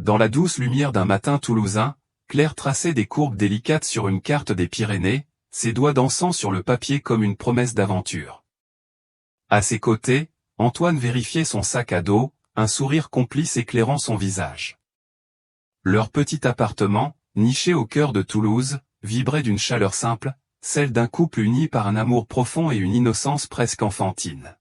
Dans la douce lumière d'un matin toulousain, Claire traçait des courbes délicates sur une carte des Pyrénées, ses doigts dansant sur le papier comme une promesse d'aventure. À ses côtés, Antoine vérifiait son sac à dos, un sourire complice éclairant son visage. Leur petit appartement, niché au cœur de Toulouse, vibrait d'une chaleur simple, celle d'un couple uni par un amour profond et une innocence presque enfantine.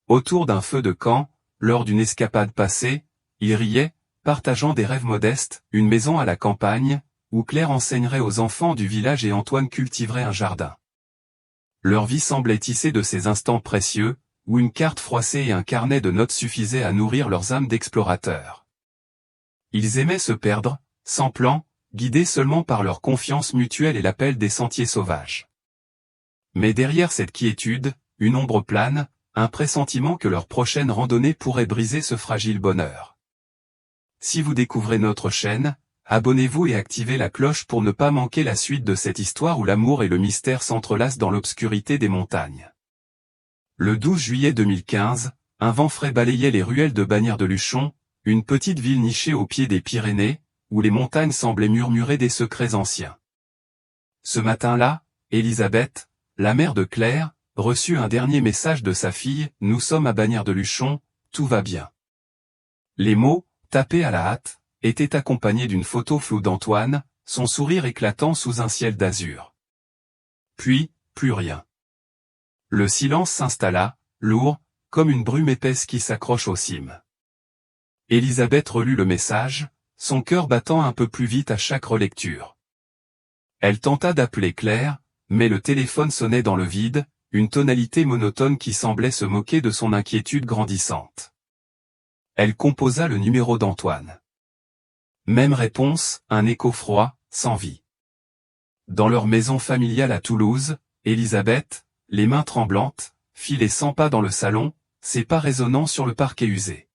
Autour d'un feu de camp, lors d'une escapade passée, ils riaient, partageant des rêves modestes, une maison à la campagne, où Claire enseignerait aux enfants du village et Antoine cultiverait un jardin. Leur vie semblait tissée de ces instants précieux, où une carte froissée et un carnet de notes suffisaient à nourrir leurs âmes d'explorateurs. Ils aimaient se perdre, sans plan, guidés seulement par leur confiance mutuelle et l'appel des sentiers sauvages. Mais derrière cette quiétude, une ombre plane, un pressentiment que leur prochaine randonnée pourrait briser ce fragile bonheur. Si vous découvrez notre chaîne, abonnez-vous et activez la cloche pour ne pas manquer la suite de cette histoire où l'amour et le mystère s'entrelacent dans l'obscurité des montagnes. Le 12 juillet 2015, un vent frais balayait les ruelles de Bagnères-de-Luchon, une petite ville nichée au pied des Pyrénées, où les montagnes semblaient murmurer des secrets anciens. Ce matin-là, Elisabeth, la mère de Claire, reçut un dernier message de sa fille, « Nous sommes à Bagnères-de-Luchon, tout va bien ». Les mots, tapés à la hâte, étaient accompagnés d'une photo floue d'Antoine, son sourire éclatant sous un ciel d'azur. Puis, plus rien. Le silence s'installa, lourd, comme une brume épaisse qui s'accroche aux cimes. Elisabeth relut le message, son cœur battant un peu plus vite à chaque relecture. Elle tenta d'appeler Claire, mais le téléphone sonnait dans le vide, une tonalité monotone qui semblait se moquer de son inquiétude grandissante. Elle composa le numéro d'Antoine. Même réponse, un écho froid, sans vie. Dans leur maison familiale à Toulouse, Elisabeth, les mains tremblantes, fit les 100 pas dans le salon, ses pas résonnant sur le parquet usé.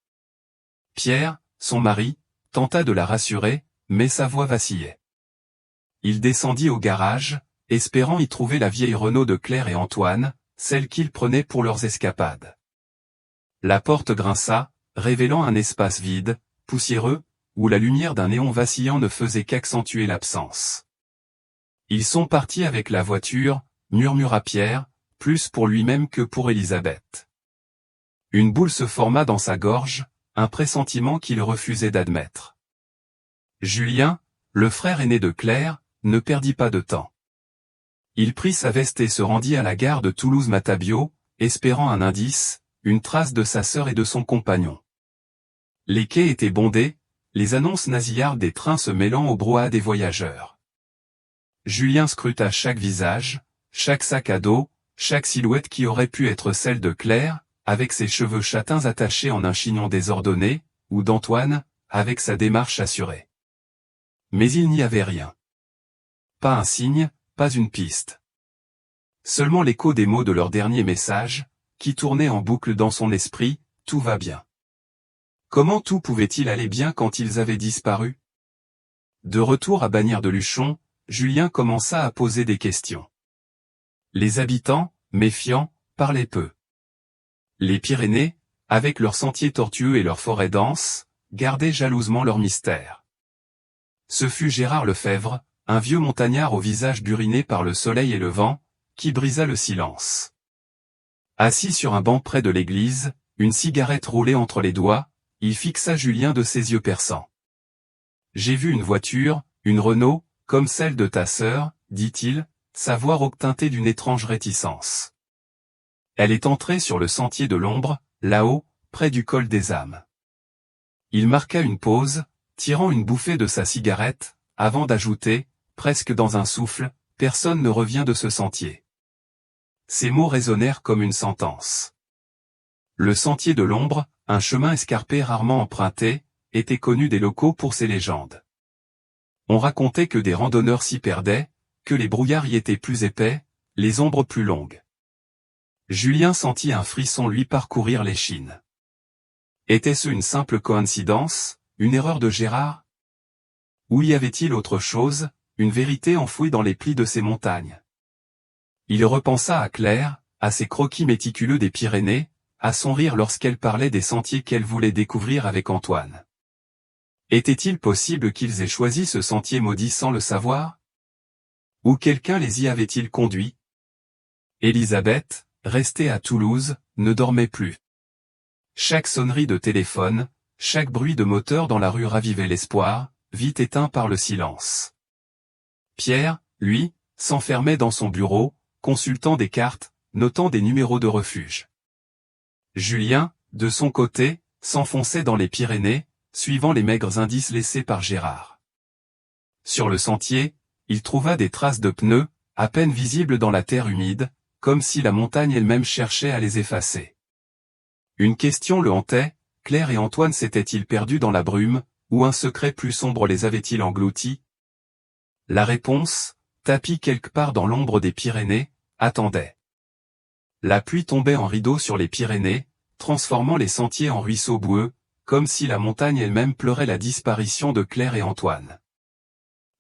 Pierre, son mari, tenta de la rassurer, mais sa voix vacillait. Il descendit au garage, espérant y trouver la vieille Renault de Claire et Antoine, celle qu'ils prenaient pour leurs escapades. La porte grinça, révélant un espace vide, poussiéreux, où la lumière d'un néon vacillant ne faisait qu'accentuer l'absence. Ils sont partis avec la voiture, murmura Pierre, plus pour lui-même que pour Elisabeth. Une boule se forma dans sa gorge, un pressentiment qu'il refusait d'admettre. Julien, le frère aîné de Claire, ne perdit pas de temps. Il prit sa veste et se rendit à la gare de Toulouse-Matabiau, espérant un indice, une trace de sa sœur et de son compagnon. Les quais étaient bondés, les annonces nasillardes des trains se mêlant au brouhaha des voyageurs. Julien scruta chaque visage, chaque sac à dos, chaque silhouette qui aurait pu être celle de Claire, avec ses cheveux châtains attachés en un chignon désordonné, ou d'Antoine, avec sa démarche assurée. Mais il n'y avait rien. Pas un signe, pas une piste. Seulement l'écho des mots de leur dernier message, qui tournait en boucle dans son esprit, « Tout va bien ». Comment tout pouvait-il aller bien quand ils avaient disparu? De retour à Bagnères-de-Luchon, Julien commença à poser des questions. Les habitants, méfiants, parlaient peu. Les Pyrénées, avec leurs sentiers tortueux et leurs forêts denses, gardaient jalousement leur mystère. Ce fut Gérard Lefebvre, un vieux montagnard au visage buriné par le soleil et le vent, qui brisa le silence. Assis sur un banc près de l'église, une cigarette roulée entre les doigts, il fixa Julien de ses yeux perçants. « J'ai vu une voiture, une Renault, comme celle de ta sœur, dit-il, sa voix rauque teintée d'une étrange réticence. Elle est entrée sur le sentier de l'ombre, là-haut, près du col des âmes. » Il marqua une pause, tirant une bouffée de sa cigarette, avant d'ajouter, presque dans un souffle, « Personne ne revient de ce sentier. » Ces mots résonnèrent comme une sentence. Le sentier de l'ombre, un chemin escarpé rarement emprunté, était connu des locaux pour ses légendes. On racontait que des randonneurs s'y perdaient, que les brouillards y étaient plus épais, les ombres plus longues. Julien sentit un frisson lui parcourir l'échine. Était-ce une simple coïncidence, une erreur de Gérard? Ou y avait-il autre chose, une vérité enfouie dans les plis de ces montagnes? Il repensa à Claire, à ses croquis méticuleux des Pyrénées, à son rire lorsqu'elle parlait des sentiers qu'elle voulait découvrir avec Antoine. Était-il possible qu'ils aient choisi ce sentier maudit sans le savoir? Ou quelqu'un les y avait-il conduits? Elisabeth, restée à Toulouse, ne dormait plus. Chaque sonnerie de téléphone, chaque bruit de moteur dans la rue ravivait l'espoir, vite éteint par le silence. Pierre, lui, s'enfermait dans son bureau, consultant des cartes, notant des numéros de refuge. Julien, de son côté, s'enfonçait dans les Pyrénées, suivant les maigres indices laissés par Gérard. Sur le sentier, il trouva des traces de pneus, à peine visibles dans la terre humide, comme si la montagne elle-même cherchait à les effacer. Une question le hantait, Claire et Antoine s'étaient-ils perdus dans la brume, ou un secret plus sombre les avait-il engloutis? La réponse, tapie quelque part dans l'ombre des Pyrénées, attendait. La pluie tombait en rideaux sur les Pyrénées, transformant les sentiers en ruisseaux boueux, comme si la montagne elle-même pleurait la disparition de Claire et Antoine.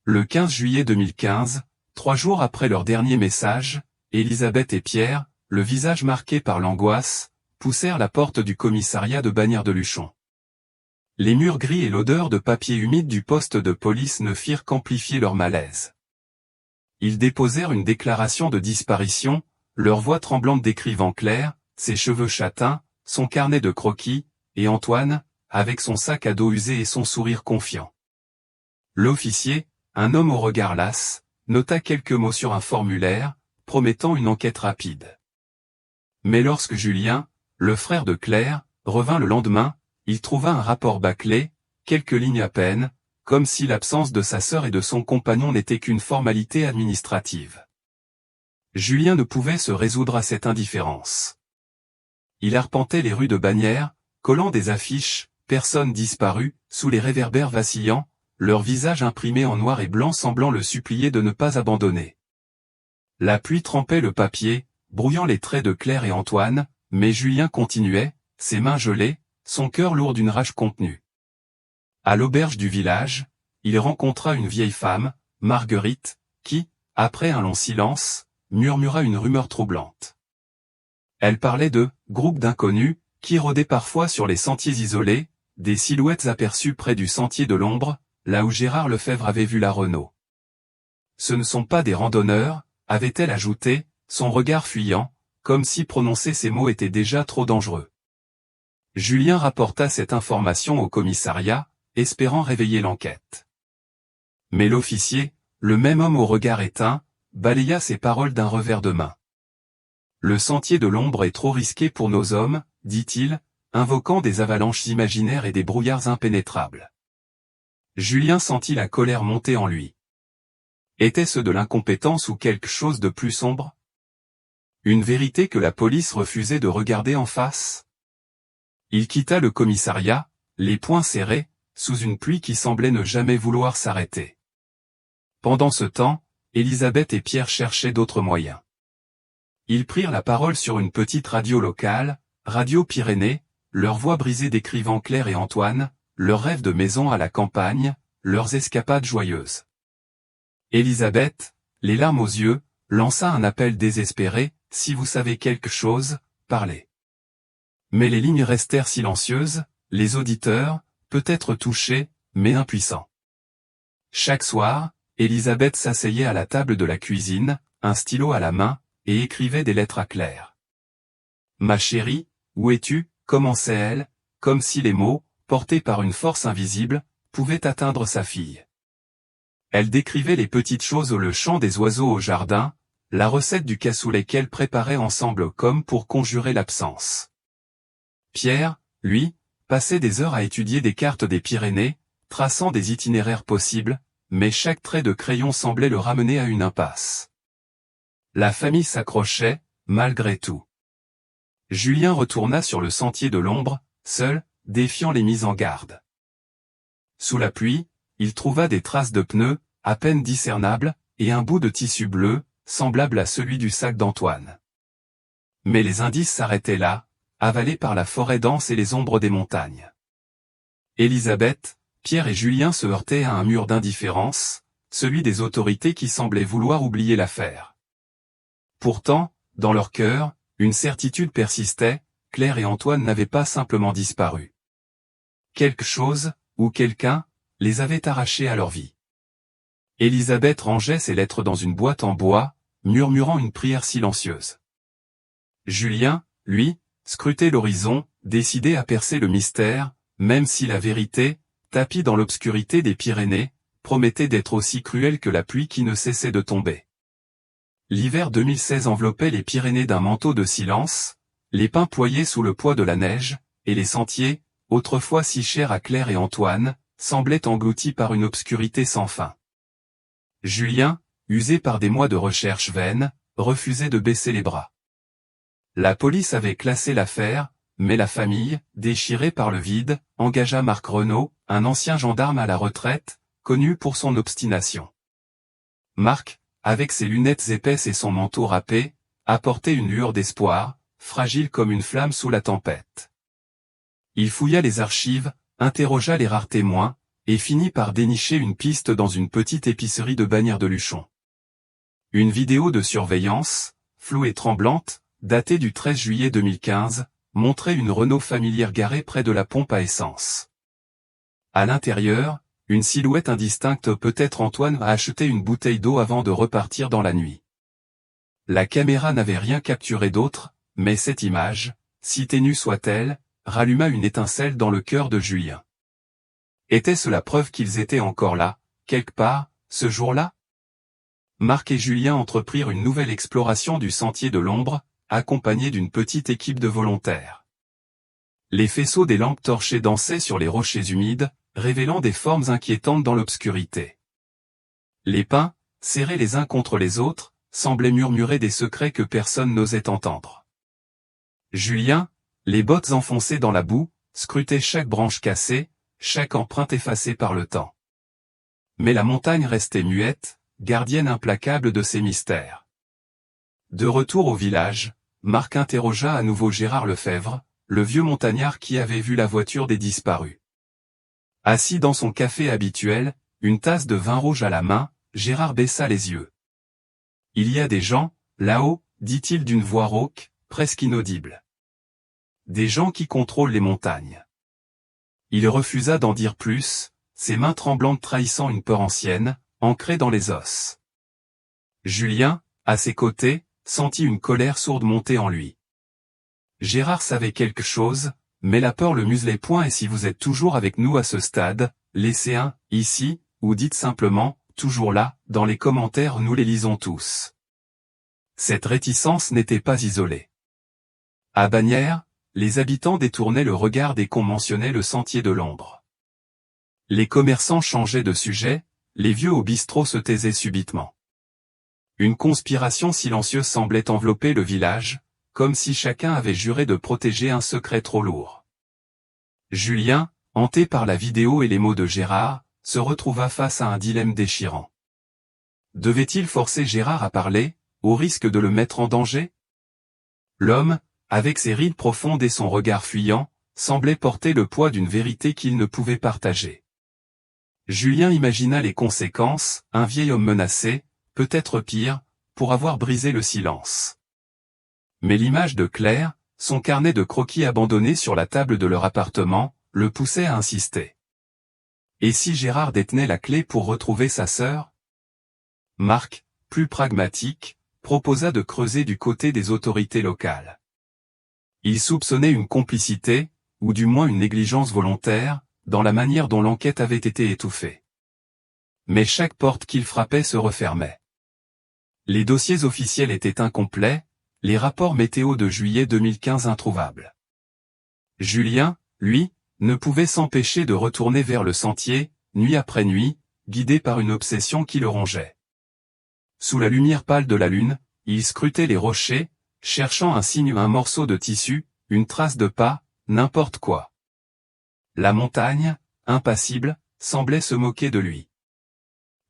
Le 15 juillet 2015, 3 jours après leur dernier message, Elisabeth et Pierre, le visage marqué par l'angoisse, poussèrent la porte du commissariat de Bagnères-de-Luchon. Les murs gris et l'odeur de papier humide du poste de police ne firent qu'amplifier leur malaise. Ils déposèrent une déclaration de disparition, leur voix tremblante décrivant Claire, ses cheveux châtains, son carnet de croquis, et Antoine, avec son sac à dos usé et son sourire confiant. L'officier, un homme au regard las, nota quelques mots sur un formulaire, promettant une enquête rapide. Mais lorsque Julien, le frère de Claire, revint le lendemain, il trouva un rapport bâclé, quelques lignes à peine, comme si l'absence de sa sœur et de son compagnon n'était qu'une formalité administrative. Julien ne pouvait se résoudre à cette indifférence. Il arpentait les rues de Bagnères, collant des affiches, personnes disparues, sous les réverbères vacillants, leurs visages imprimés en noir et blanc semblant le supplier de ne pas abandonner. La pluie trempait le papier, brouillant les traits de Claire et Antoine, mais Julien continuait, ses mains gelées, son cœur lourd d'une rage contenue. À l'auberge du village, il rencontra une vieille femme, Marguerite, qui, après un long silence, murmura une rumeur troublante. Elle parlait de « groupes d'inconnus » qui rôdaient parfois sur les sentiers isolés, des silhouettes aperçues près du sentier de l'ombre, là où Gérard Lefebvre avait vu la Renault. Ce ne sont pas des randonneurs, avait-elle ajouté, son regard fuyant, comme si prononcer ces mots était déjà trop dangereux. Julien rapporta cette information au commissariat, espérant réveiller l'enquête. Mais l'officier, le même homme au regard éteint, balaya ses paroles d'un revers de main. Le sentier de l'ombre est trop risqué pour nos hommes, dit-il, invoquant des avalanches imaginaires et des brouillards impénétrables. Julien sentit la colère monter en lui. Était-ce de l'incompétence ou quelque chose de plus sombre? Une vérité que la police refusait de regarder en face? Il quitta le commissariat, les poings serrés, sous une pluie qui semblait ne jamais vouloir s'arrêter. Pendant ce temps, Elisabeth et Pierre cherchaient d'autres moyens. Ils prirent la parole sur une petite radio locale, Radio Pyrénées, leur voix brisée décrivant Claire et Antoine, leurs rêves de maison à la campagne, leurs escapades joyeuses. Elisabeth, les larmes aux yeux, lança un appel désespéré, « Si vous savez quelque chose, parlez ». Mais les lignes restèrent silencieuses, les auditeurs, peut-être touchés, mais impuissants. Chaque soir, Elisabeth s'asseyait à la table de la cuisine, un stylo à la main, et écrivait des lettres à Claire. « Ma chérie, où es-tu » commençait-elle, comme si les mots, portés par une force invisible, pouvaient atteindre sa fille. Elle décrivait les petites choses, le chant des oiseaux au jardin, la recette du cassoulet qu'elle préparait ensemble comme pour conjurer l'absence. Pierre, lui, passait des heures à étudier des cartes des Pyrénées, traçant des itinéraires possibles, mais chaque trait de crayon semblait le ramener à une impasse. La famille s'accrochait, malgré tout. Julien retourna sur le sentier de l'ombre, seul, défiant les mises en garde. Sous la pluie, il trouva des traces de pneus, à peine discernables, et un bout de tissu bleu, semblable à celui du sac d'Antoine. Mais les indices s'arrêtaient là, avalés par la forêt dense et les ombres des montagnes. Elisabeth, Pierre et Julien se heurtaient à un mur d'indifférence, celui des autorités qui semblaient vouloir oublier l'affaire. Pourtant, dans leur cœur, une certitude persistait, Claire et Antoine n'avaient pas simplement disparu. Quelque chose, ou quelqu'un, les avaient arrachés à leur vie. Élisabeth rangeait ses lettres dans une boîte en bois, murmurant une prière silencieuse. Julien, lui, scrutait l'horizon, décidé à percer le mystère, même si la vérité, tapie dans l'obscurité des Pyrénées, promettait d'être aussi cruelle que la pluie qui ne cessait de tomber. L'hiver 2016 enveloppait les Pyrénées d'un manteau de silence, les pins ployaient sous le poids de la neige, et les sentiers, autrefois si chers à Claire et Antoine, semblaient engloutis par une obscurité sans fin. Julien, usé par des mois de recherche vaines, refusait de baisser les bras. La police avait classé l'affaire, mais la famille, déchirée par le vide, engagea Marc Renaud, un ancien gendarme à la retraite, connu pour son obstination. Marc, avec ses lunettes épaisses et son manteau râpé, apportait une lueur d'espoir, fragile comme une flamme sous la tempête. Il fouilla les archives, interrogea les rares témoins, et finit par dénicher une piste dans une petite épicerie de Bagnères-de-Luchon. Une vidéo de surveillance, floue et tremblante, datée du 13 juillet 2015, montrait une Renault familière garée près de la pompe à essence. À l'intérieur, une silhouette indistincte, peut-être Antoine a acheté une bouteille d'eau avant de repartir dans la nuit. La caméra n'avait rien capturé d'autre, mais cette image, si ténue soit-elle, ralluma une étincelle dans le cœur de Julien. Était-ce la preuve qu'ils étaient encore là, quelque part, ce jour-là? Marc et Julien entreprirent une nouvelle exploration du sentier de l'ombre, accompagnés d'une petite équipe de volontaires. Les faisceaux des lampes torchées dansaient sur les rochers humides, révélant des formes inquiétantes dans l'obscurité. Les pins, serrés les uns contre les autres, semblaient murmurer des secrets que personne n'osait entendre. Julien, les bottes enfoncées dans la boue, scrutait chaque branche cassée, chaque empreinte effacée par le temps. Mais la montagne restait muette, gardienne implacable de ses mystères. De retour au village, Marc interrogea à nouveau Gérard Lefebvre, le vieux montagnard qui avait vu la voiture des disparus. Assis dans son café habituel, une tasse de vin rouge à la main, Gérard baissa les yeux. « Il y a des gens, là-haut, dit-il d'une voix rauque, presque inaudible. Des gens qui contrôlent les montagnes. » Il refusa d'en dire plus, ses mains tremblantes trahissant une peur ancienne, ancrée dans les os. Julien, à ses côtés, sentit une colère sourde monter en lui. Gérard savait quelque chose, mais la peur le muselait point, et si vous êtes toujours avec nous à ce stade, laissez un « ici » ou dites simplement « toujours là » dans les commentaires, nous les lisons tous. Cette réticence n'était pas isolée. À Bagnères, les habitants détournaient le regard dès qu'on mentionnait le sentier de l'ombre. Les commerçants changeaient de sujet, les vieux au bistrot se taisaient subitement. Une conspiration silencieuse semblait envelopper le village, comme si chacun avait juré de protéger un secret trop lourd. Julien, hanté par la vidéo et les mots de Gérard, se retrouva face à un dilemme déchirant. Devait-il forcer Gérard à parler, au risque de le mettre en danger? L'homme, avec ses rides profondes et son regard fuyant, semblait porter le poids d'une vérité qu'il ne pouvait partager. Julien imagina les conséquences, un vieil homme menacé, peut-être pire, pour avoir brisé le silence. Mais l'image de Claire, son carnet de croquis abandonné sur la table de leur appartement, le poussait à insister. Et si Gérard détenait la clé pour retrouver sa sœur? Marc, plus pragmatique, proposa de creuser du côté des autorités locales. Il soupçonnait une complicité, ou du moins une négligence volontaire, dans la manière dont l'enquête avait été étouffée. Mais chaque porte qu'il frappait se refermait. Les dossiers officiels étaient incomplets, les rapports météo de juillet 2015 introuvables. Julien, lui, ne pouvait s'empêcher de retourner vers le sentier, nuit après nuit, guidé par une obsession qui le rongeait. Sous la lumière pâle de la lune, il scrutait les rochers, cherchant un signe, un morceau de tissu, une trace de pas, n'importe quoi. La montagne, impassible, semblait se moquer de lui.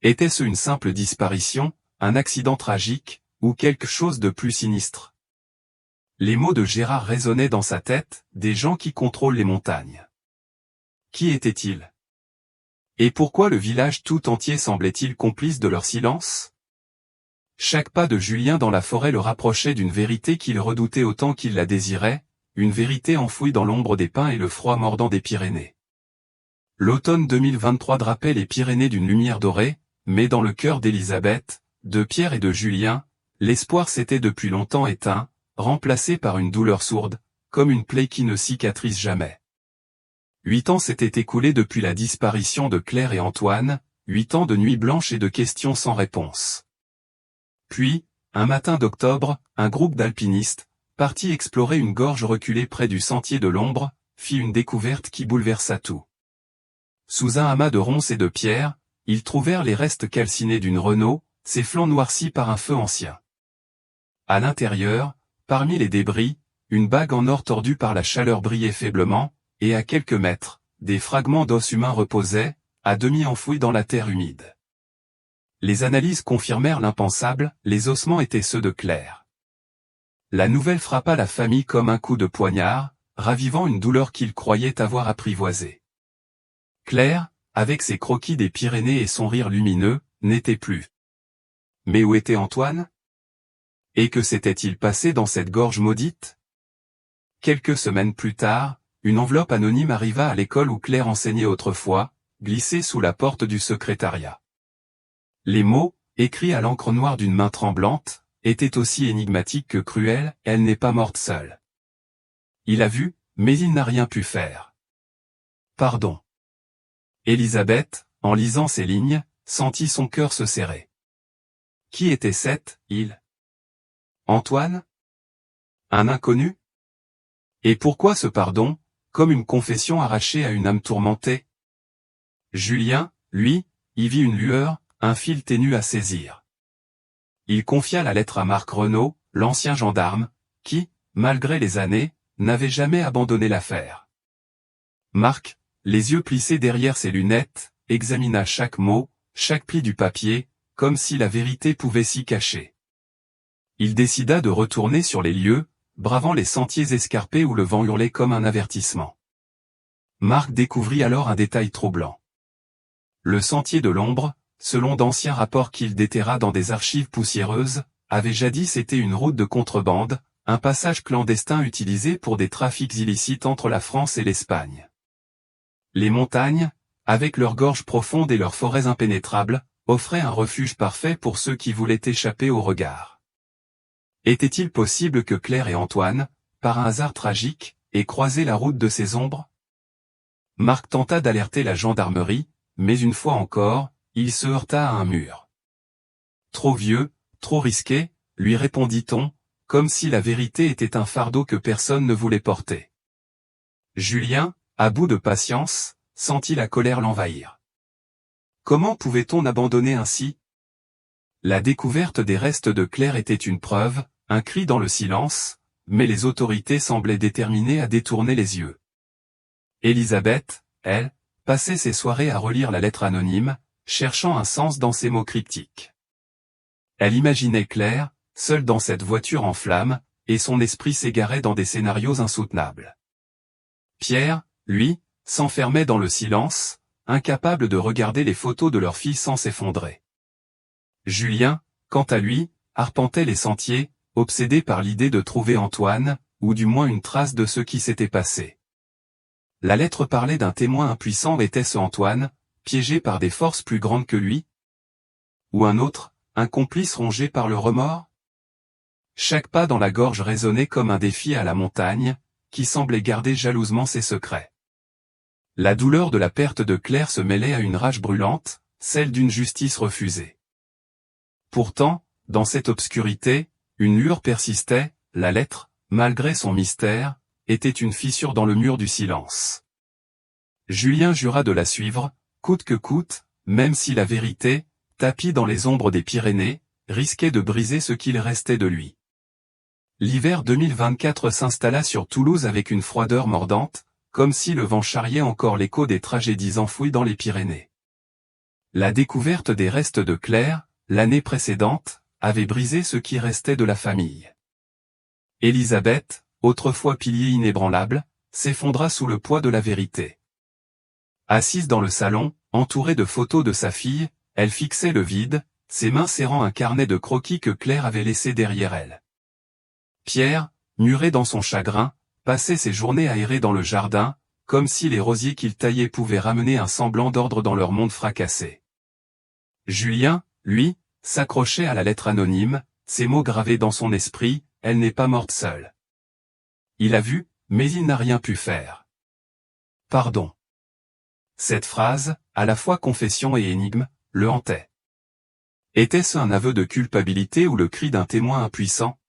Était-ce une simple disparition, un accident tragique, ou quelque chose de plus sinistre? Les mots de Gérard résonnaient dans sa tête, des gens qui contrôlent les montagnes. Qui étaient-ils? Et pourquoi le village tout entier semblait-il complice de leur silence? Chaque pas de Julien dans la forêt le rapprochait d'une vérité qu'il redoutait autant qu'il la désirait, une vérité enfouie dans l'ombre des pins et le froid mordant des Pyrénées. L'automne 2023 drapait les Pyrénées d'une lumière dorée, mais dans le cœur d'Elisabeth, de Pierre et de Julien, l'espoir s'était depuis longtemps éteint, remplacé par une douleur sourde, comme une plaie qui ne cicatrise jamais. 8 ans s'étaient écoulés depuis la disparition de Claire et Antoine, 8 ans de nuits blanches et de questions sans réponse. Puis, un matin d'octobre, un groupe d'alpinistes, parti explorer une gorge reculée près du sentier de l'ombre, fit une découverte qui bouleversa tout. Sous un amas de ronces et de pierres, ils trouvèrent les restes calcinés d'une Renault, ses flancs noircis par un feu ancien. À l'intérieur, parmi les débris, une bague en or tordue par la chaleur brillait faiblement, et à quelques mètres, des fragments d'os humains reposaient, à demi enfouis dans la terre humide. Les analyses confirmèrent l'impensable, les ossements étaient ceux de Claire. La nouvelle frappa la famille comme un coup de poignard, ravivant une douleur qu'ils croyaient avoir apprivoisée. Claire, avec ses croquis des Pyrénées et son rire lumineux, n'était plus. Mais où était Antoine? Et que s'était-il passé dans cette gorge maudite? Quelques semaines plus tard, une enveloppe anonyme arriva à l'école où Claire enseignait autrefois, glissée sous la porte du secrétariat. Les mots, écrits à l'encre noire d'une main tremblante, étaient aussi énigmatiques que cruels, elle n'est pas morte seule. Il a vu, mais il n'a rien pu faire. Pardon. Elisabeth, en lisant ces lignes, sentit son cœur se serrer. Qui était cet « il » ? Antoine? Un inconnu? Et pourquoi ce pardon, comme une confession arrachée à une âme tourmentée? Julien, lui, y vit une lueur, un fil ténu à saisir. Il confia la lettre à Marc Renaud, l'ancien gendarme, qui, malgré les années, n'avait jamais abandonné l'affaire. Marc, les yeux plissés derrière ses lunettes, examina chaque mot, chaque pli du papier, comme si la vérité pouvait s'y cacher. Il décida de retourner sur les lieux, bravant les sentiers escarpés où le vent hurlait comme un avertissement. Marc découvrit alors un détail troublant. Le sentier de l'ombre, selon d'anciens rapports qu'il déterra dans des archives poussiéreuses, avait jadis été une route de contrebande, un passage clandestin utilisé pour des trafics illicites entre la France et l'Espagne. Les montagnes, avec leurs gorges profondes et leurs forêts impénétrables, offraient un refuge parfait pour ceux qui voulaient échapper au regard. Était-il possible que Claire et Antoine, par un hasard tragique, aient croisé la route de ces ombres? Marc tenta d'alerter la gendarmerie, mais une fois encore, il se heurta à un mur. Trop vieux, trop risqué, lui répondit-on, comme si la vérité était un fardeau que personne ne voulait porter. Julien, à bout de patience, sentit la colère l'envahir. Comment pouvait-on abandonner ainsi? La découverte des restes de Claire était une preuve, un cri dans le silence, mais les autorités semblaient déterminées à détourner les yeux. Elisabeth, elle, passait ses soirées à relire la lettre anonyme, cherchant un sens dans ces mots cryptiques. Elle imaginait Claire, seule dans cette voiture en flammes, et son esprit s'égarait dans des scénarios insoutenables. Pierre, lui, s'enfermait dans le silence, incapable de regarder les photos de leur fille sans s'effondrer. Julien, quant à lui, arpentait les sentiers, obsédé par l'idée de trouver Antoine, ou du moins une trace de ce qui s'était passé. La lettre parlait d'un témoin impuissant. Était-ce Antoine, piégé par des forces plus grandes que lui? Ou un autre, un complice rongé par le remords? Chaque pas dans la gorge résonnait comme un défi à la montagne, qui semblait garder jalousement ses secrets. La douleur de la perte de Claire se mêlait à une rage brûlante, celle d'une justice refusée. Pourtant, dans cette obscurité, une lueur persistait, la lettre, malgré son mystère, était une fissure dans le mur du silence. Julien jura de la suivre, coûte que coûte, même si la vérité, tapie dans les ombres des Pyrénées, risquait de briser ce qu'il restait de lui. L'hiver 2024 s'installa sur Toulouse avec une froideur mordante, comme si le vent charriait encore l'écho des tragédies enfouies dans les Pyrénées. La découverte des restes de Claire, l'année précédente, avait brisé ce qui restait de la famille. Elisabeth, autrefois pilier inébranlable, s'effondra sous le poids de la vérité. Assise dans le salon, entourée de photos de sa fille, elle fixait le vide, ses mains serrant un carnet de croquis que Claire avait laissé derrière elle. Pierre, muré dans son chagrin, passait ses journées à errer dans le jardin, comme si les rosiers qu'il taillait pouvaient ramener un semblant d'ordre dans leur monde fracassé. Julien, lui, s'accrochait à la lettre anonyme, ces mots gravés dans son esprit, « Elle n'est pas morte seule ». Il a vu, mais il n'a rien pu faire. Pardon. Cette phrase, à la fois confession et énigme, le hantait. Était-ce un aveu de culpabilité ou le cri d'un témoin impuissant?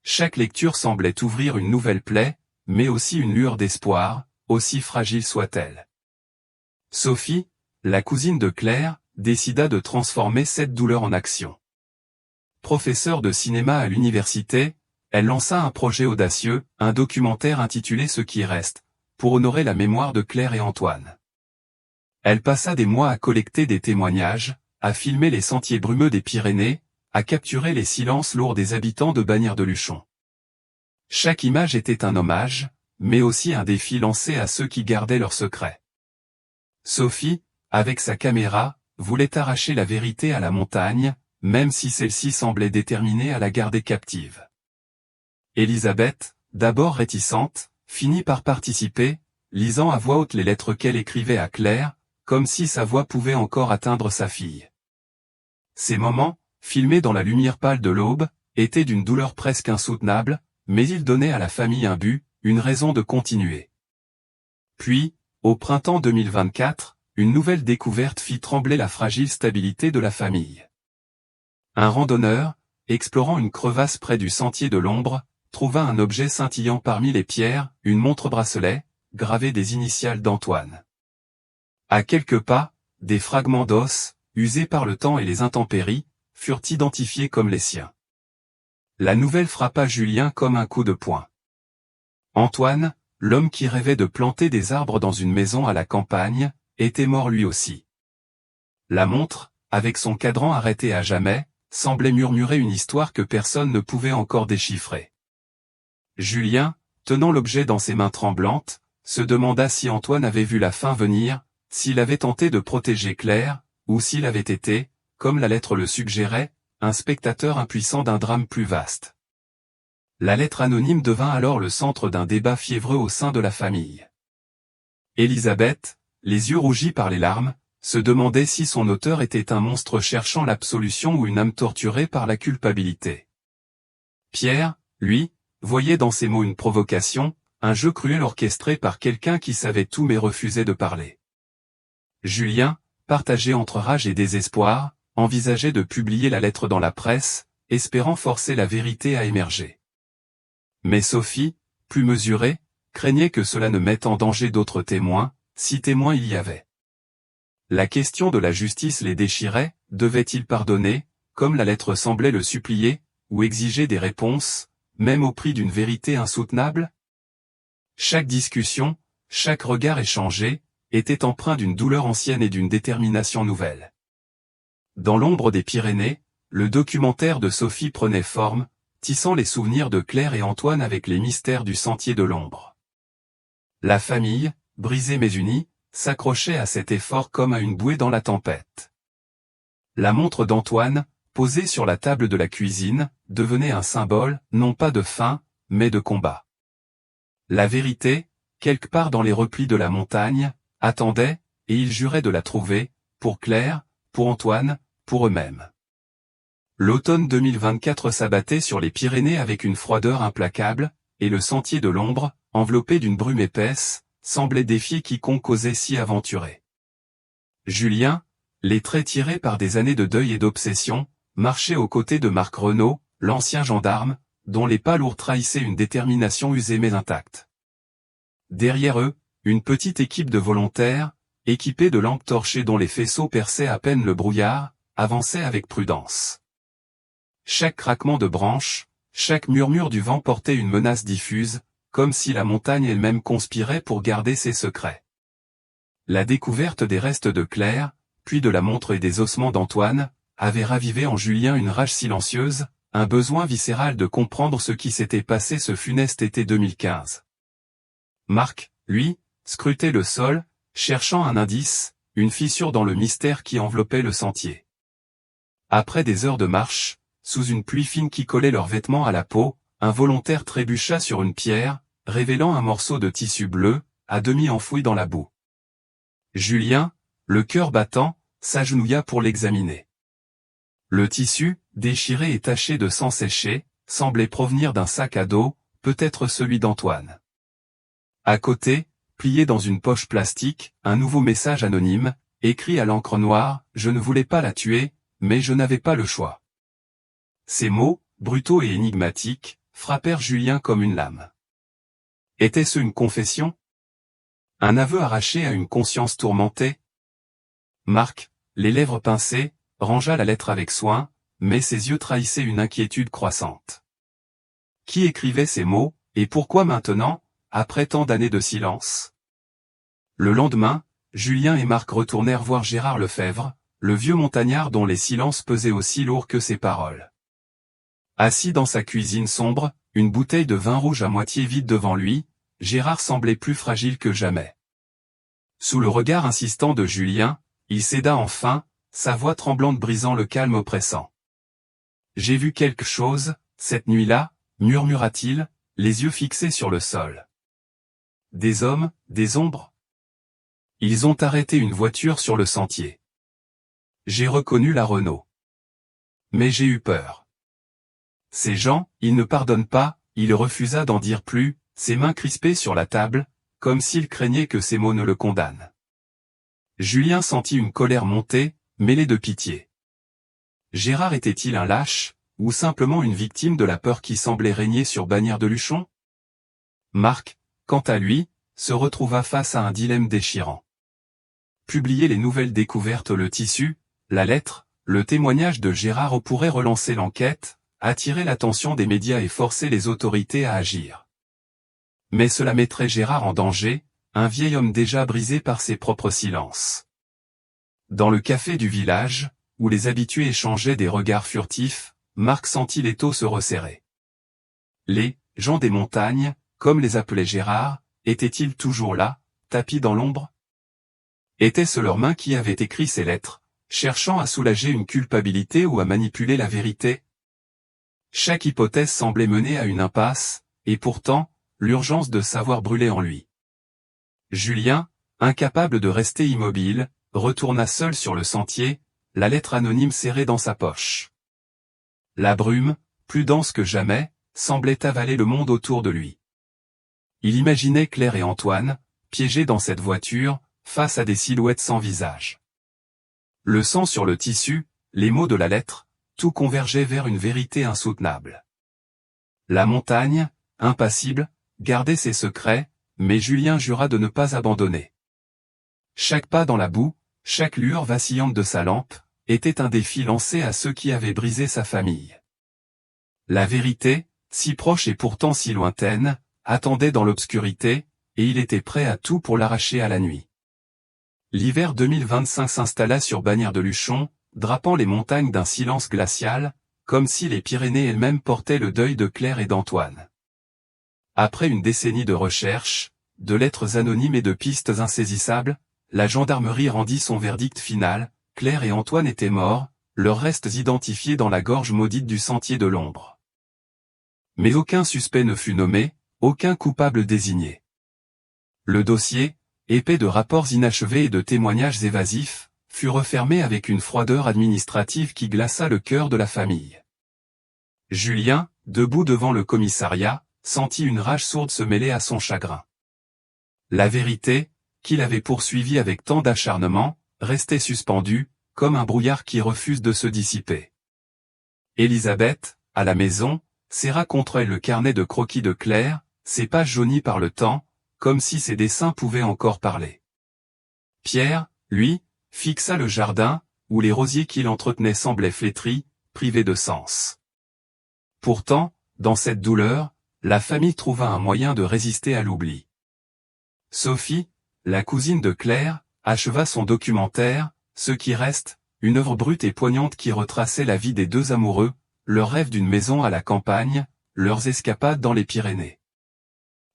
Chaque lecture semblait ouvrir une nouvelle plaie, mais aussi une lueur d'espoir, aussi fragile soit-elle. Sophie, la cousine de Claire, décida de transformer cette douleur en action. Professeure de cinéma à l'université, elle lança un projet audacieux, un documentaire intitulé Ce qui reste, pour honorer la mémoire de Claire et Antoine. Elle passa des mois à collecter des témoignages, à filmer les sentiers brumeux des Pyrénées, à capturer les silences lourds des habitants de Bagnères-de-Luchon. Chaque image était un hommage, mais aussi un défi lancé à ceux qui gardaient leurs secrets. Sophie, avec sa caméra, voulait arracher la vérité à la montagne, même si celle-ci semblait déterminée à la garder captive. Élisabeth, d'abord réticente, finit par participer, lisant à voix haute les lettres qu'elle écrivait à Claire, comme si sa voix pouvait encore atteindre sa fille. Ces moments, filmés dans la lumière pâle de l'aube, étaient d'une douleur presque insoutenable, mais ils donnaient à la famille un but, une raison de continuer. Puis, au printemps 2024, une nouvelle découverte fit trembler la fragile stabilité de la famille. Un randonneur, explorant une crevasse près du sentier de l'ombre, trouva un objet scintillant parmi les pierres, une montre-bracelet, gravée des initiales d'Antoine. À quelques pas, des fragments d'os, usés par le temps et les intempéries, furent identifiés comme les siens. La nouvelle frappa Julien comme un coup de poing. Antoine, l'homme qui rêvait de planter des arbres dans une maison à la campagne, était mort lui aussi. La montre, avec son cadran arrêté à jamais, semblait murmurer une histoire que personne ne pouvait encore déchiffrer. Julien, tenant l'objet dans ses mains tremblantes, se demanda si Antoine avait vu la fin venir, s'il avait tenté de protéger Claire, ou s'il avait été, comme la lettre le suggérait, un spectateur impuissant d'un drame plus vaste. La lettre anonyme devint alors le centre d'un débat fiévreux au sein de la famille. Élisabeth, les yeux rougis par les larmes, se demandait si son auteur était un monstre cherchant l'absolution ou une âme torturée par la culpabilité. Pierre, lui, voyait dans ces mots une provocation, un jeu cruel orchestré par quelqu'un qui savait tout mais refusait de parler. Julien, partagé entre rage et désespoir, envisageait de publier la lettre dans la presse, espérant forcer la vérité à émerger. Mais Sophie, plus mesurée, craignait que cela ne mette en danger d'autres témoins, si témoins il y avait. La question de la justice les déchirait, devaient-ils pardonner, comme la lettre semblait le supplier, ou exiger des réponses, même au prix d'une vérité insoutenable? Chaque discussion, chaque regard échangé, était empreint d'une douleur ancienne et d'une détermination nouvelle. Dans l'ombre des Pyrénées, le documentaire de Sophie prenait forme, tissant les souvenirs de Claire et Antoine avec les mystères du sentier de l'ombre. La famille, brisée mais unie, s'accrochait à cet effort comme à une bouée dans la tempête. La montre d'Antoine, posée sur la table de la cuisine, devenait un symbole, non pas de fin, mais de combat. La vérité, quelque part dans les replis de la montagne, attendait, et ils juraient de la trouver, pour Claire, pour Antoine, pour eux-mêmes. L'automne 2024 s'abattait sur les Pyrénées avec une froideur implacable, et le sentier de l'ombre, enveloppé d'une brume épaisse, semblait défier quiconque osait s'y aventurer. Julien, les traits tirés par des années de deuil et d'obsession, marchait aux côtés de Marc Renaud, l'ancien gendarme, dont les pas lourds trahissaient une détermination usée mais intacte. Derrière eux, une petite équipe de volontaires, équipés de lampes torchées dont les faisceaux perçaient à peine le brouillard, avançait avec prudence. Chaque craquement de branches, chaque murmure du vent portait une menace diffuse, comme si la montagne elle-même conspirait pour garder ses secrets. La découverte des restes de Claire, puis de la montre et des ossements d'Antoine, avait ravivé en Julien une rage silencieuse, un besoin viscéral de comprendre ce qui s'était passé ce funeste été 2015. Marc, lui, scrutait le sol, cherchant un indice, une fissure dans le mystère qui enveloppait le sentier. Après des heures de marche, sous une pluie fine qui collait leurs vêtements à la peau, un volontaire trébucha sur une pierre, révélant un morceau de tissu bleu, à demi enfoui dans la boue. Julien, le cœur battant, s'agenouilla pour l'examiner. Le tissu, déchiré et taché de sang séché, semblait provenir d'un sac à dos, peut-être celui d'Antoine. À côté, plié dans une poche plastique, un nouveau message anonyme, écrit à l'encre noire, « Je ne voulais pas la tuer, mais je n'avais pas le choix. » Ces mots, brutaux et énigmatiques, frappèrent Julien comme une lame. Était-ce une confession? Un aveu arraché à une conscience tourmentée? Marc, les lèvres pincées, rangea la lettre avec soin, mais ses yeux trahissaient une inquiétude croissante. Qui écrivait ces mots, et pourquoi maintenant, après tant d'années de silence? Le lendemain, Julien et Marc retournèrent voir Gérard Lefebvre, le vieux montagnard dont les silences pesaient aussi lourd que ses paroles. Assis dans sa cuisine sombre, une bouteille de vin rouge à moitié vide devant lui, Gérard semblait plus fragile que jamais. Sous le regard insistant de Julien, il céda enfin, sa voix tremblante brisant le calme oppressant. « J'ai vu quelque chose, cette nuit-là, » murmura-t-il, les yeux fixés sur le sol. « Des hommes, des ombres ?» Ils ont arrêté une voiture sur le sentier. J'ai reconnu la Renault. Mais j'ai eu peur. Ces gens, ils ne pardonnent pas, il refusa d'en dire plus, ses mains crispées sur la table, comme s'il craignait que ces mots ne le condamnent. Julien sentit une colère monter, mêlée de pitié. Gérard était-il un lâche, ou simplement une victime de la peur qui semblait régner sur Bagnères de Luchon? Marc, quant à lui, se retrouva face à un dilemme déchirant. Publier les nouvelles découvertes, le tissu, la lettre, le témoignage de Gérard pourrait relancer l'enquête, attirer l'attention des médias et forcer les autorités à agir. Mais cela mettrait Gérard en danger, un vieil homme déjà brisé par ses propres silences. Dans le café du village, où les habitués échangeaient des regards furtifs, Marc sentit l'étau se resserrer. Les « gens des montagnes », comme les appelait Gérard, étaient-ils toujours là, tapis dans l'ombre? Était-ce leurs mains qui avaient écrit ces lettres, cherchant à soulager une culpabilité ou à manipuler la vérité? Chaque hypothèse semblait mener à une impasse, et pourtant, l'urgence de savoir brûlait en lui. Julien, incapable de rester immobile, retourna seul sur le sentier, la lettre anonyme serrée dans sa poche. La brume, plus dense que jamais, semblait avaler le monde autour de lui. Il imaginait Claire et Antoine, piégés dans cette voiture, face à des silhouettes sans visage. Le sang sur le tissu, les mots de la lettre, tout convergeait vers une vérité insoutenable. La montagne, impassible, gardait ses secrets, mais Julien jura de ne pas abandonner. Chaque pas dans la boue, chaque lueur vacillante de sa lampe, était un défi lancé à ceux qui avaient brisé sa famille. La vérité, si proche et pourtant si lointaine, attendait dans l'obscurité, et il était prêt à tout pour l'arracher à la nuit. L'hiver 2025 s'installa sur Bagnères de Luchon, drapant les montagnes d'un silence glacial, comme si les Pyrénées elles-mêmes portaient le deuil de Claire et d'Antoine. Après une décennie de recherches, de lettres anonymes et de pistes insaisissables, la gendarmerie rendit son verdict final, Claire et Antoine étaient morts, leurs restes identifiés dans la gorge maudite du sentier de l'ombre. Mais aucun suspect ne fut nommé, aucun coupable désigné. Le dossier, épais de rapports inachevés et de témoignages évasifs, fut refermé avec une froideur administrative qui glaça le cœur de la famille. Julien, debout devant le commissariat, sentit une rage sourde se mêler à son chagrin. La vérité, qu'il avait poursuivie avec tant d'acharnement, restait suspendue, comme un brouillard qui refuse de se dissiper. Élisabeth, à la maison, serra contre elle le carnet de croquis de Claire, ses pages jaunies par le temps, comme si ses dessins pouvaient encore parler. Pierre, lui, fixa le jardin, où les rosiers qu'il entretenait semblaient flétris, privés de sens. Pourtant, dans cette douleur, la famille trouva un moyen de résister à l'oubli. Sophie, la cousine de Claire, acheva son documentaire, Ce qui reste, une œuvre brute et poignante qui retraçait la vie des deux amoureux, leur rêve d'une maison à la campagne, leurs escapades dans les Pyrénées.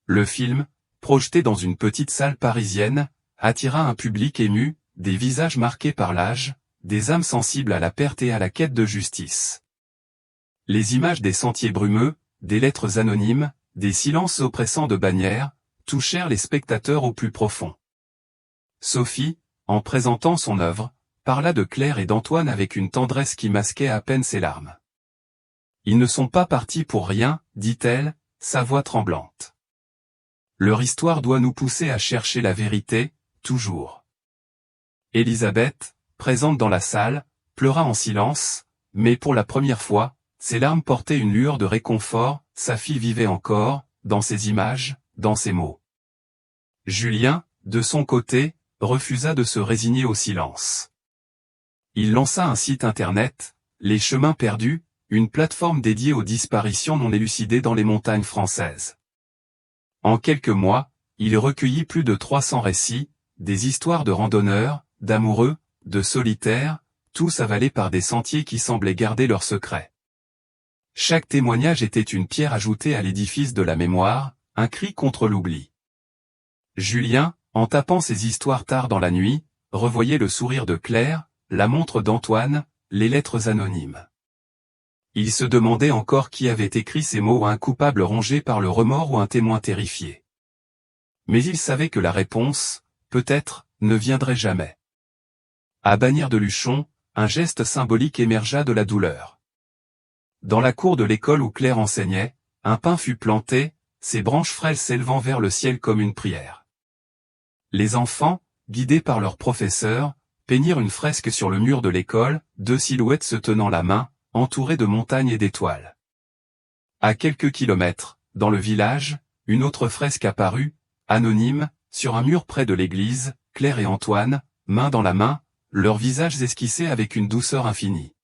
Le film, projeté dans une petite salle parisienne, attira un public ému, des visages marqués par l'âge, des âmes sensibles à la perte et à la quête de justice. Les images des sentiers brumeux, des lettres anonymes, des silences oppressants de Bagnères, touchèrent les spectateurs au plus profond. Sophie, en présentant son œuvre, parla de Claire et d'Antoine avec une tendresse qui masquait à peine ses larmes. Ils ne sont pas partis pour rien, dit-elle, sa voix tremblante. Leur histoire doit nous pousser à chercher la vérité, toujours. Élisabeth, présente dans la salle, pleura en silence, mais pour la première fois, ses larmes portaient une lueur de réconfort, sa fille vivait encore, dans ses images, dans ses mots. Julien, de son côté, refusa de se résigner au silence. Il lança un site internet, Les Chemins Perdus, une plateforme dédiée aux disparitions non élucidées dans les montagnes françaises. En quelques mois, il recueillit plus de 300 récits, des histoires de randonneurs, d'amoureux, de solitaires, tous avalés par des sentiers qui semblaient garder leurs secrets. Chaque témoignage était une pierre ajoutée à l'édifice de la mémoire, un cri contre l'oubli. Julien, en tapant ces histoires tard dans la nuit, revoyait le sourire de Claire, la montre d'Antoine, les lettres anonymes. Il se demandait encore qui avait écrit ces mots, un coupable rongé par le remords ou un témoin terrifié. Mais il savait que la réponse, peut-être, ne viendrait jamais. À Bagnères-de-Luchon, un geste symbolique émergea de la douleur. Dans la cour de l'école où Claire enseignait, un pin fut planté, ses branches frêles s'élevant vers le ciel comme une prière. Les enfants, guidés par leur professeur, peignirent une fresque sur le mur de l'école, deux silhouettes se tenant la main, entourées de montagnes et d'étoiles. À quelques kilomètres, dans le village, une autre fresque apparut, anonyme, sur un mur près de l'église, Claire et Antoine, main dans la main, leurs visages esquissés avec une douceur infinie.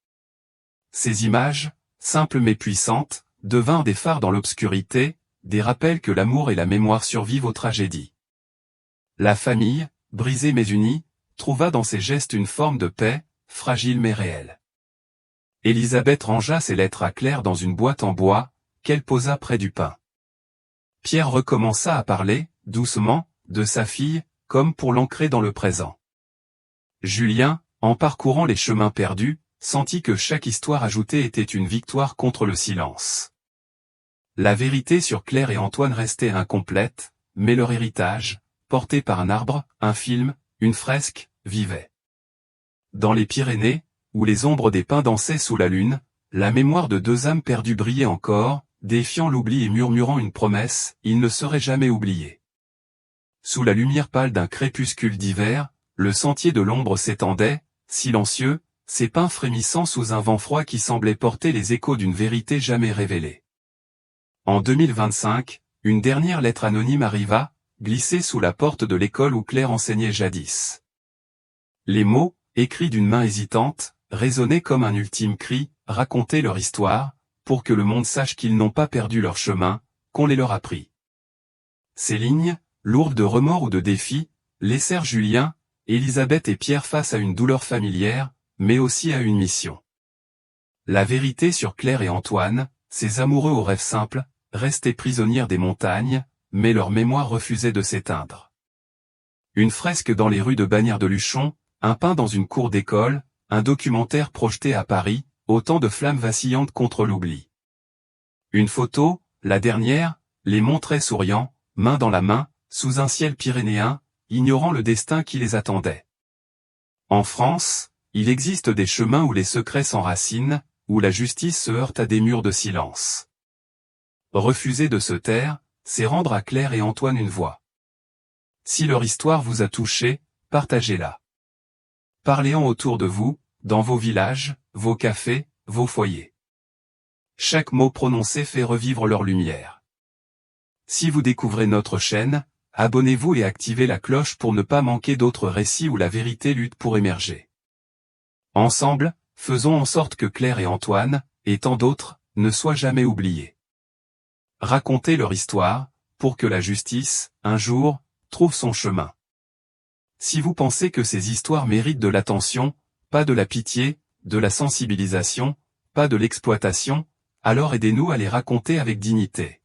Ces images, simples mais puissantes, devinrent des phares dans l'obscurité, des rappels que l'amour et la mémoire survivent aux tragédies. La famille, brisée mais unie, trouva dans ces gestes une forme de paix, fragile mais réelle. Élisabeth rangea ses lettres à Claire dans une boîte en bois, qu'elle posa près du pain. Pierre recommença à parler, doucement, de sa fille, comme pour l'ancrer dans le présent. Julien, en parcourant les chemins perdus, sentit que chaque histoire ajoutée était une victoire contre le silence. La vérité sur Claire et Antoine restait incomplète, mais leur héritage, porté par un arbre, un film, une fresque, vivait. Dans les Pyrénées, où les ombres des pins dansaient sous la lune, la mémoire de deux âmes perdues brillait encore, défiant l'oubli et murmurant une promesse, ils ne seraient jamais oubliés. Sous la lumière pâle d'un crépuscule d'hiver, le sentier de l'ombre s'étendait, silencieux, ses pins frémissant sous un vent froid qui semblait porter les échos d'une vérité jamais révélée. En 2025, une dernière lettre anonyme arriva, glissée sous la porte de l'école où Claire enseignait jadis. Les mots, écrits d'une main hésitante, résonnaient comme un ultime cri, racontaient leur histoire, pour que le monde sache qu'ils n'ont pas perdu leur chemin, qu'on les leur a pris. Ces lignes, lourdes de remords ou de défis, laissèrent Julien, Élisabeth et Pierre face à une douleur familière, mais aussi à une mission. La vérité sur Claire et Antoine, ces amoureux aux rêves simples, restaient prisonnières des montagnes, mais leur mémoire refusait de s'éteindre. Une fresque dans les rues de Bagnères-de-Luchon, un pin dans une cour d'école, un documentaire projeté à Paris, autant de flammes vacillantes contre l'oubli. Une photo, la dernière, les montrait souriant, main dans la main, sous un ciel pyrénéen, ignorant le destin qui les attendait. En France, il existe des chemins où les secrets s'enracinent, où la justice se heurte à des murs de silence. Refuser de se taire, c'est rendre à Claire et Antoine une voix. Si leur histoire vous a touché, partagez-la. Parlez-en autour de vous, dans vos villages, vos cafés, vos foyers. Chaque mot prononcé fait revivre leur lumière. Si vous découvrez notre chaîne, abonnez-vous et activez la cloche pour ne pas manquer d'autres récits où la vérité lutte pour émerger. Ensemble, faisons en sorte que Claire et Antoine, et tant d'autres, ne soient jamais oubliés. Racontez leur histoire, pour que la justice, un jour, trouve son chemin. Si vous pensez que ces histoires méritent de l'attention, pas de la pitié, de la sensibilisation, pas de l'exploitation, alors aidez-nous à les raconter avec dignité.